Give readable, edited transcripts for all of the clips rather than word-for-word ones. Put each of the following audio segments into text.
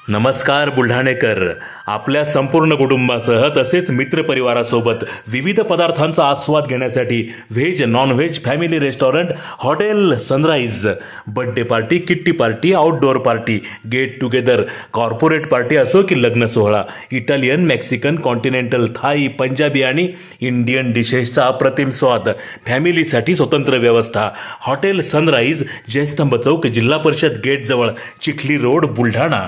नमस्कार बुलढाणेकर. आपल्या संपूर्ण कुटुंबासह तसेच मित्रपरिवारासोबत विविध पदार्थांचा आस्वाद घेण्यासाठी veg non veg family restaurant hotel Sunrise. Birthday party, kitty party, outdoor party, get together, corporate party असो की लग्न सोहळा, Italian, Mexican, continental, Thai, Punjabi आणि इंडियन डिशेसचा अप्रतिम स्वाद. फॅमिलीसाठी स्वतंत्र व्यवस्था. हॉटेल सनराइज, जयस्तंभ चौक, जिल्हा परिषद गेट जवळ, चिखली रोड, बुलढाणा.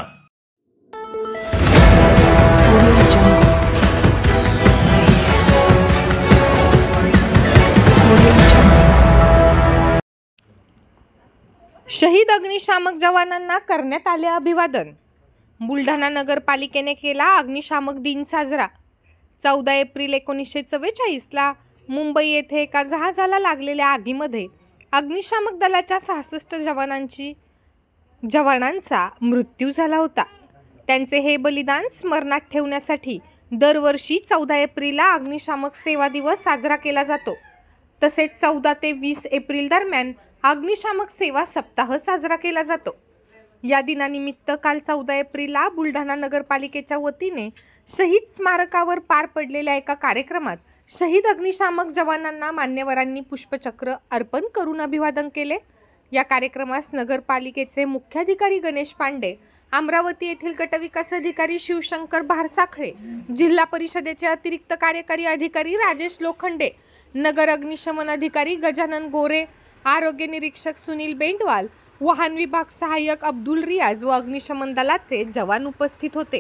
शहीद अग्निशामक जवानांना करण्यात आले अभिवादन. बुलढाणा नगरपालिकेने केला अग्निशामक दिन साजरा. 14 एप्रिल 1944ला मुंबई येथे एका जहाजाला लागलेल्या आगीमध्ये अग्निशामक दलाच्या 66 जवानांचा मृत्यू झाला होता. त्यांचे हे बलिदान स्मरणात ठेवण्यासाठी दरवर्षी 14 एप्रिलला अग्निशामक सेवा दिवस साजरा केला जातो. तसेच 14 ते 20 एप्रिल दरम्यान अग्निशामक सेवा सप्ताह साजरा केला जातो. या दिनानिमित्त काल 14 एप्रिलला बुलढाणा नगरपालिकेच्या वतीने शहीद स्मारकावर पार पडलेल्या एका कार्यक्रमात शहीद अग्निशामक जवानांना मान्यवरांनी पुष्पचक्र अर्पण करून अभिवादन केले. या कार्यक्रमास नगरपालिकेचे मुख्याधिकारी गणेश पांडे, अमरावती येथील गटविकास अधिकारी शिवशंकर भारसाखळे, जिल्हा परिषदेचे अतिरिक्त कार्यकारी अधिकारी राजेश लोखंडे, नगर अग्निशमन अधिकारी गजानन गोरे, आरोग्य निरीक्षक सुनील बेंडवाल, वाहन विभाग सहाय्यक अब्दुल रियाज व अग्निशमन दलाचे जवान उपस्थित होते.